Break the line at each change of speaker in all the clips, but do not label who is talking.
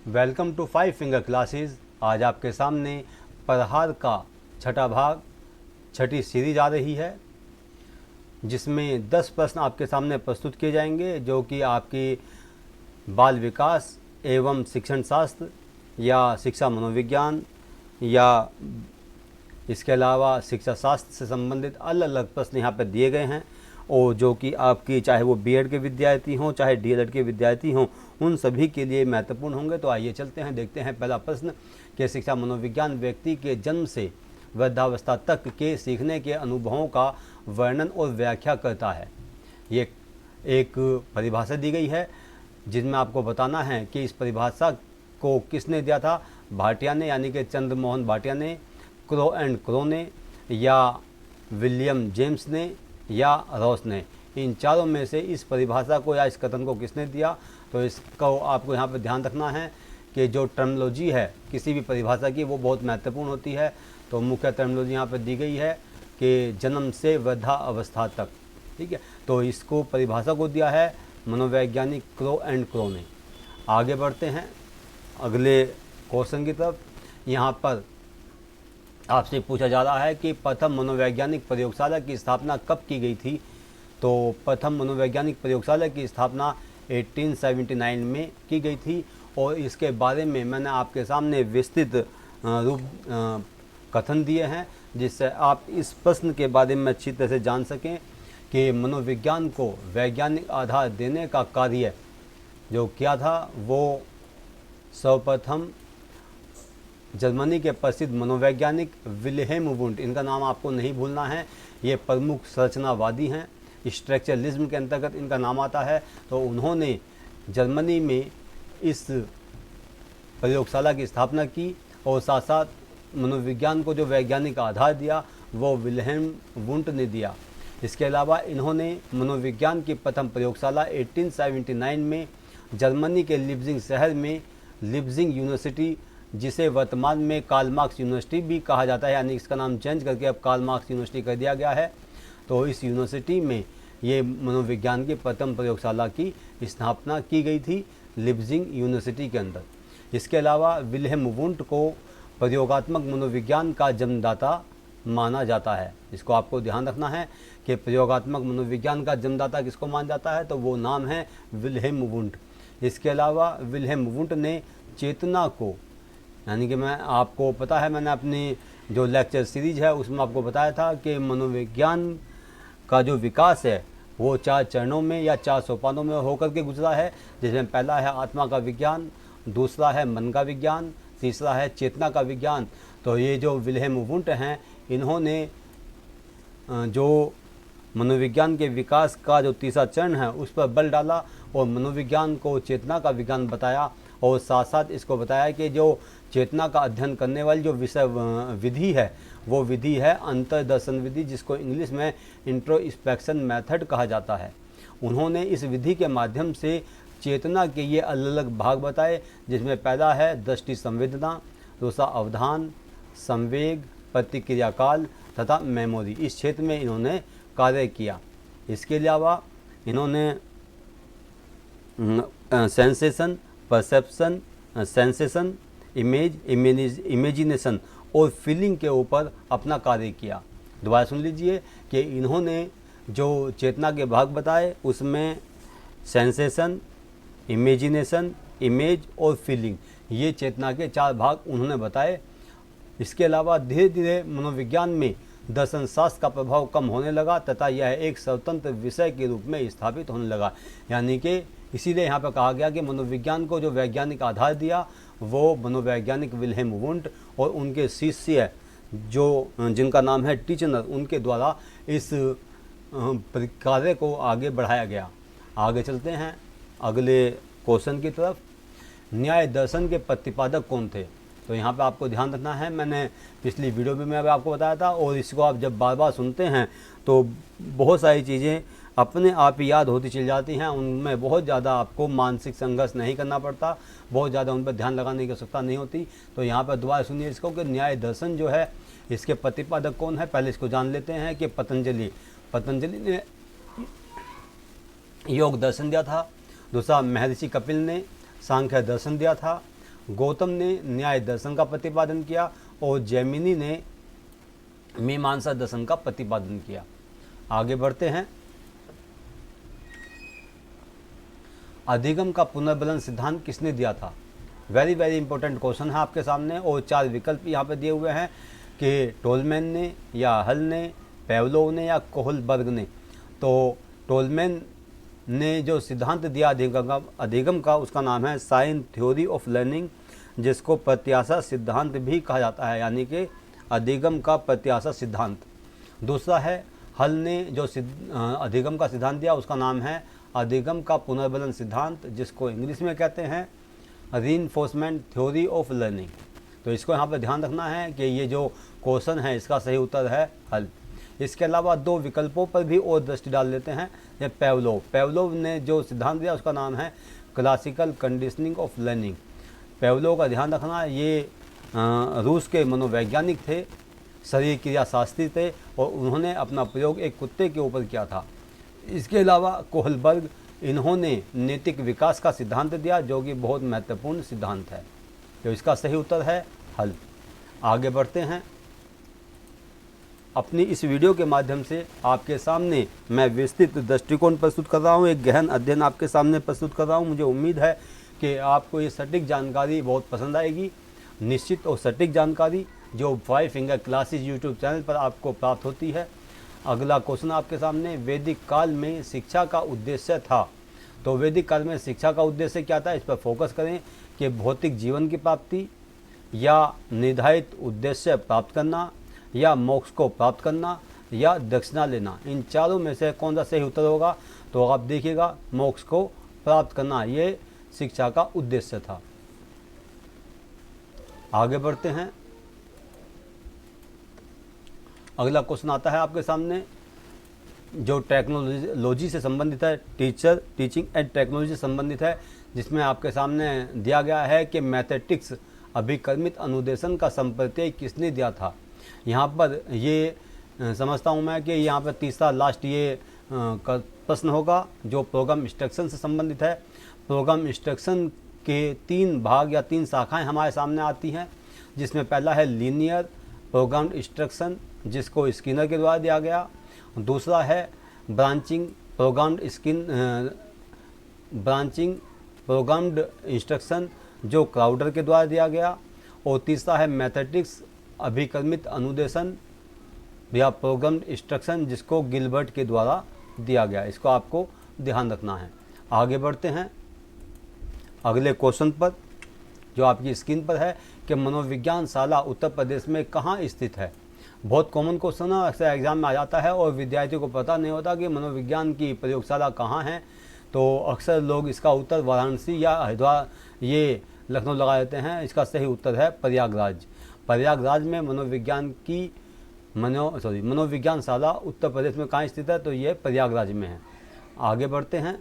Welcome to 5 finger classes. आज आपके सामने प्रहार का छठा भाग, छठी सीरीज आ रही है, जिसमें 10 प्रश्न आपके सामने प्रस्तुत किए जाएंगे जो कि आपकी बाल विकास एवं शिक्षण शास्त्र या शिक्षा मनोविज्ञान या इसके अलावा शिक्षा शास्त्र से संबंधित अलग अलग प्रश्न यहाँ पर दिए गए हैं, और जो कि आपकी चाहे वो बीएड के विद्यार्थी हों चाहे डीएलएड के विद्यार्थी हों, उन सभी के लिए महत्वपूर्ण होंगे। तो आइए चलते हैं, देखते हैं पहला प्रश्न कि शिक्षा मनोविज्ञान व्यक्ति के जन्म से वृद्धावस्था तक के सीखने के अनुभवों का वर्णन और व्याख्या करता है। ये एक परिभाषा दी गई है जिसमें आपको बताना है कि इस परिभाषा को किसने दिया था। भाटिया ने, यानी कि चंद्रमोहन भाटिया ने, क्रो एंड क्रो ने, या विलियम जेम्स ने, या रॉस ने। इन चारों में से इस परिभाषा को या इस कथन को किसने दिया, तो इसको आपको यहाँ पर ध्यान रखना है कि जो टर्मिनोलॉजी है किसी भी परिभाषा की वो बहुत महत्वपूर्ण होती है। तो मुख्य टर्मिनोलॉजी यहाँ पर दी गई है कि जन्म से वृद्धा अवस्था तक, ठीक है। तो इसको परिभाषा को दिया है मनोवैज्ञानिक क्रो एंड क्रो ने। आगे बढ़ते हैं अगले क्वेश्चन की तरफ। यहाँ पर आपसे पूछा जा रहा है कि प्रथम मनोवैज्ञानिक प्रयोगशाला की स्थापना कब की गई थी। तो प्रथम मनोवैज्ञानिक प्रयोगशाला की स्थापना 1879 में की गई थी, और इसके बारे में मैंने आपके सामने विस्तृत कथन दिए हैं जिससे आप इस प्रश्न के बारे में अच्छी तरह से जान सकें कि मनोविज्ञान को वैज्ञानिक आधार देने का कार्य जो किया था वो सर्वप्रथम जर्मनी के प्रसिद्ध मनोवैज्ञानिक विल्हेम वुंट, इनका नाम आपको नहीं भूलना है, ये प्रमुख संरचनावादी हैं, स्ट्रक्चरलिज्म के अंतर्गत इनका नाम आता है। तो उन्होंने जर्मनी में इस प्रयोगशाला की स्थापना की और साथ साथ मनोविज्ञान को जो वैज्ञानिक आधार दिया वो विल्हेम वुंट ने दिया। इसके अलावा इन्होंने मनोविज्ञान की प्रथम प्रयोगशाला 1879 में जर्मनी के लिप्जिंग शहर में लिप्जिंग यूनिवर्सिटी, जिसे वर्तमान में कार्ल मार्क्स यूनिवर्सिटी भी कहा जाता है, यानी इसका नाम चेंज करके अब कार्ल मार्क्स यूनिवर्सिटी कर दिया गया है। तो इस यूनिवर्सिटी में ये मनोविज्ञान की प्रथम प्रयोगशाला की स्थापना की गई थी लिप्जिंग यूनिवर्सिटी के अंदर। इसके अलावा विल्हेम वुंट को प्रयोगात्मक मनोविज्ञान का जन्मदाता माना जाता है। इसको आपको ध्यान रखना है कि प्रयोगात्मक मनोविज्ञान का जन्मदाता किसको माना जाता है, तो वो नाम है विल्हेम वुंट। इसके अलावा विल्हेम वुंट ने चेतना को, यानी कि मैं आपको पता है मैंने अपनी जो लेक्चर सीरीज है उसमें आपको बताया था कि मनोविज्ञान का जो विकास है वो 4 चरणों में या 4 सोपानों में होकर के गुजरा है, जिसमें पहला है आत्मा का विज्ञान, दूसरा है मन का विज्ञान, तीसरा है चेतना का विज्ञान। तो ये जो विल्हेम वुंट हैं इन्होंने जो मनोविज्ञान के विकास का जो तीसरा चरण है उस पर बल डाला और मनोविज्ञान को चेतना का विज्ञान बताया, और साथ साथ इसको बताया कि जो चेतना का अध्ययन करने वाली जो विषय विधि है वो विधि है अंतर्दर्शन विधि, जिसको इंग्लिश में इंट्रोस्पेक्शन मेथड कहा जाता है। उन्होंने इस विधि के माध्यम से चेतना के ये अलग अलग भाग बताए, जिसमें पहला है दृष्टि संवेदना, दूसरा अवधान, संवेग, प्रतिक्रिया काल तथा मेमोरी। इस क्षेत्र में इन्होंने कार्य किया। इसके अलावा इन्होंने सेंसेशन, परसेप्शन, सेंसेशन, इमेजिनेशन और फीलिंग के ऊपर अपना कार्य किया। दोबारा सुन लीजिए कि इन्होंने जो चेतना के भाग बताए उसमें सेंसेशन, इमेजिनेशन, इमेज और फीलिंग, ये चेतना के 4 भाग उन्होंने बताए। इसके अलावा धीरे धीरे मनोविज्ञान में दर्शन शास्त्र का प्रभाव कम होने लगा तथा यह एक स्वतंत्र विषय के रूप में स्थापित होने लगा। यानी कि इसीलिए यहाँ पर कहा गया कि मनोविज्ञान को जो वैज्ञानिक आधार दिया वो मनोवैज्ञानिक विल्हेम वुंट और उनके शिष्य जो जिनका नाम है टीचनर, उनके द्वारा इस कार्य को आगे बढ़ाया गया। आगे चलते हैं अगले क्वेश्चन की तरफ। न्याय दर्शन के प्रतिपादक कौन थे। तो यहाँ पे आपको ध्यान रखना है, मैंने पिछली वीडियो में मैं आपको बताया था, और इसको आप जब बार बार सुनते हैं तो बहुत सारी चीज़ें अपने आप ही याद होती चली जाती हैं, उनमें बहुत ज़्यादा आपको मानसिक संघर्ष नहीं करना पड़ता, बहुत ज़्यादा उन पर ध्यान लगाने की आवश्यकता नहीं होती। तो यहाँ पर दोबारा सुनिए इसको कि न्याय दर्शन जो है इसके प्रतिपादक कौन है। पहले इसको जान लेते हैं कि पतंजलि ने योग दर्शन दिया था, दूसरा महर्षि कपिल ने सांख्य दर्शन दिया था, गौतम ने न्याय दर्शन का प्रतिपादन किया और जैमिनी ने मीमांसा दर्शन का प्रतिपादन किया। आगे बढ़ते हैं। अधिगम का पुनर्बलन सिद्धांत किसने दिया था? वेरी वेरी इंपॉर्टेंट क्वेश्चन है आपके सामने और 4 विकल्प यहाँ पे दिए हुए हैं कि टोलमैन ने या हल ने, पेवलोव ने या कोहलबर्ग ने। तो टोलमैन ने जो सिद्धांत दिया अधिगम का उसका नाम है साइन थ्योरी ऑफ लर्निंग, जिसको प्रत्याशा सिद्धांत भी कहा जाता है, यानी कि अधिगम का प्रत्याशा सिद्धांत। दूसरा है हल ने जो अधिगम का सिद्धांत दिया उसका नाम है अधिगम का पुनर्बलन सिद्धांत, जिसको इंग्लिश में कहते हैं रीइंफोर्समेंट थ्योरी ऑफ लर्निंग। तो इसको यहाँ पर ध्यान रखना है कि ये जो क्वेश्चन है इसका सही उत्तर है हल। इसके अलावा 2 विकल्पों पर भी और दृष्टि डाल लेते हैं। ये पेवलोव ने जो सिद्धांत दिया उसका नाम है क्लासिकल कंडीशनिंग ऑफ लर्निंग। पेवलोव का ध्यान रखना, ये रूस के मनोवैज्ञानिक थे, शरीर क्रिया शास्त्री थे और उन्होंने अपना प्रयोग एक कुत्ते के ऊपर किया था। इसके अलावा कोहलबर्ग, इन्होंने नैतिक विकास का सिद्धांत दिया जो कि बहुत महत्वपूर्ण सिद्धांत है। तो इसका सही उत्तर है हल। आगे बढ़ते हैं। अपनी इस वीडियो के माध्यम से आपके सामने मैं विस्तृत दृष्टिकोण प्रस्तुत कर रहा हूँ, एक गहन अध्ययन आपके सामने प्रस्तुत कर रहा हूँ। मुझे उम्मीद है कि आपको ये सटीक जानकारी बहुत पसंद आएगी। निश्चित और सटीक जानकारी जो 5 फिंगर क्लासेस यूट्यूब चैनल पर आपको प्राप्त होती है। अगला क्वेश्चन आपके सामने, वैदिक काल में शिक्षा का उद्देश्य था। तो वैदिक काल में शिक्षा का उद्देश्य क्या था, इस पर फोकस करें कि भौतिक जीवन की प्राप्ति या निर्धारित उद्देश्य प्राप्त करना या मोक्ष को प्राप्त करना या दक्षिणा लेना। इन चारों में से कौन सा सही उत्तर होगा? तो आप देखिएगा मोक्ष को प्राप्त करना, ये शिक्षा का उद्देश्य था। आगे बढ़ते हैं। अगला क्वेश्चन आता है आपके सामने जो टेक्नोलॉजी से संबंधित है, टीचिंग एंड टेक्नोलॉजी से संबंधित है, जिसमें आपके सामने दिया गया है कि मैथमेटिक्स अभिकर्मित अनुदेशन का संप्रत्यय किसने दिया था। यहाँ पर ये समझता हूँ मैं कि यहाँ पर तीसरा लास्ट ये प्रश्न होगा जो प्रोग्राम इंस्ट्रक्शन से संबंधित है। प्रोग्राम इंस्ट्रक्शन के 3 भाग या 3 शाखाएं हमारे सामने आती हैं, जिसमें पहला है लीनियर प्रोग्राम इंस्ट्रक्शन, जिसको स्किनर के द्वारा दिया गया। दूसरा है ब्रांचिंग प्रोग्राम्ड इंस्ट्रक्शन, जो क्राउडर के द्वारा दिया गया। और तीसरा है मैथमेटिक्स अभिकर्मित अनुदेशन या प्रोग्राम्ड इंस्ट्रक्शन, जिसको गिलबर्ट के द्वारा दिया गया। इसको आपको ध्यान रखना है। आगे बढ़ते हैं अगले क्वेश्चन पर जो आपकी स्क्रीन पर है कि मनोविज्ञान शाला उत्तर प्रदेश में कहाँ स्थित है। बहुत कॉमन क्वेश्चन है, अक्सर एग्जाम में आ जाता है और विद्यार्थियों को पता नहीं होता कि मनोविज्ञान की प्रयोगशाला कहाँ है। तो अक्सर लोग इसका उत्तर वाराणसी या हरिद्वार, ये लखनऊ लगा देते हैं। इसका सही उत्तर है प्रयागराज। प्रयागराज में मनोविज्ञान शाला उत्तर प्रदेश में कहाँ स्थित है, तो ये प्रयागराज में है। आगे बढ़ते हैं।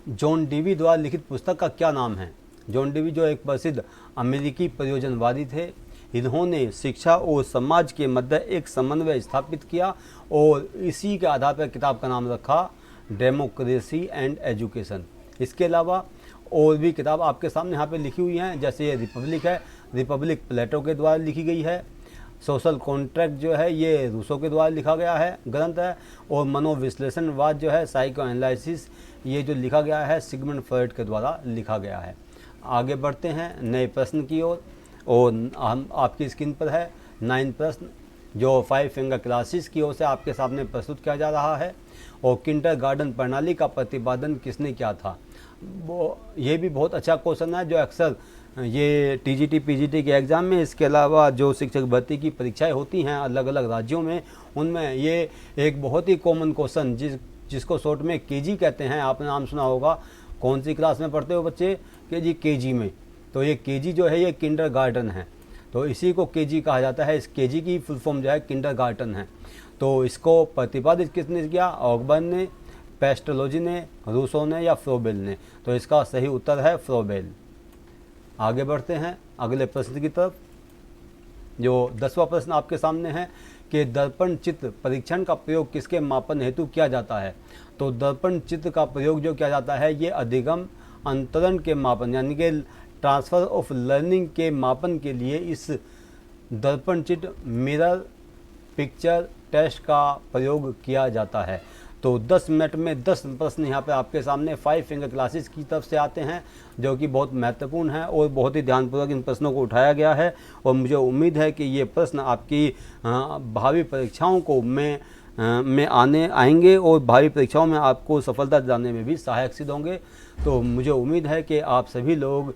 जॉन डीवी द्वारा लिखित पुस्तक का क्या नाम है? जॉन डीवी जो एक प्रसिद्ध अमेरिकी प्रयोजनवादी थे, इन्होंने शिक्षा और समाज के मध्य एक समन्वय स्थापित किया और इसी के आधार पर किताब का नाम रखा डेमोक्रेसी एंड एजुकेशन। इसके अलावा और भी किताब आपके सामने यहाँ पे लिखी हुई हैं, जैसे ये रिपब्लिक है, रिपब्लिक प्लेटो के द्वारा लिखी गई है। सोशल कॉन्ट्रैक्ट जो है ये रूसो के द्वारा लिखा गया है ग्रंथ है। और मनोविश्लेषणवाद जो है साइको एनालिसिस, ये जो लिखा गया है सिगमंड फ्रॉइड के द्वारा लिखा गया है। आगे बढ़ते हैं नए प्रश्न की ओर और हम आपकी स्क्रीन पर है 9 प्रश्न जो 5 फिंगर क्लासेस की ओर से आपके सामने प्रस्तुत किया जा रहा है। और किंडरगार्टन प्रणाली का प्रतिपादन किसने किया था? ये भी बहुत अच्छा क्वेश्चन है जो अक्सर ये टीजीटी पीजीटी के एग्ज़ाम में, इसके अलावा जो शिक्षक भर्ती की परीक्षाएं होती हैं अलग अलग राज्यों में, उनमें ये एक बहुत ही कॉमन क्वेश्चन जिसको शॉर्ट में केजी कहते हैं, आपने नाम सुना होगा। कौन सी क्लास में पढ़ते हो बच्चे? कि जी केजी में। तो ये केजी जो है ये किंडरगार्टन है, तो इसी को केजी कहा जाता है। इस केजी की फुल फॉर्म जो है किंडरगार्टन है। तो इसको प्रतिपादित किसने किया? ऑगबर्न ने, पेस्टोलॉजी ने, रूसो ने या फ्रोबेल ने? तो इसका सही उत्तर है फ्रोबेल। आगे बढ़ते हैं अगले प्रश्न की तरफ। जो 10वां प्रश्न आपके सामने है कि दर्पण चित्र परीक्षण का प्रयोग किसके मापन हेतु किया जाता है? तो दर्पण चित्र का प्रयोग जो किया जाता है ये अधिगम, अंतरण के मापन यानी कि ट्रांसफ़र ऑफ लर्निंग के मापन के लिए इस दर्पण चिट मिरर पिक्चर टेस्ट का प्रयोग किया जाता है। तो 10 मिनट में 10 प्रश्न यहाँ पे आपके सामने 5 फिंगर क्लासेस की तरफ से आते हैं, जो कि बहुत महत्वपूर्ण है और बहुत ही ध्यानपूर्वक इन प्रश्नों को उठाया गया है। और मुझे उम्मीद है कि ये प्रश्न आपकी भावी परीक्षाओं को में आएंगे और भावी परीक्षाओं में आपको सफलता दिलाने में भी सहायक सिद्ध होंगे। तो मुझे उम्मीद है कि आप सभी लोग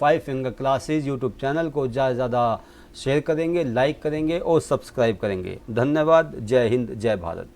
5 फिंगर क्लासेस यूट्यूब चैनल को ज़्यादा से ज़्यादा शेयर करेंगे, लाइक करेंगे और सब्सक्राइब करेंगे। धन्यवाद। जय हिंद, जय भारत।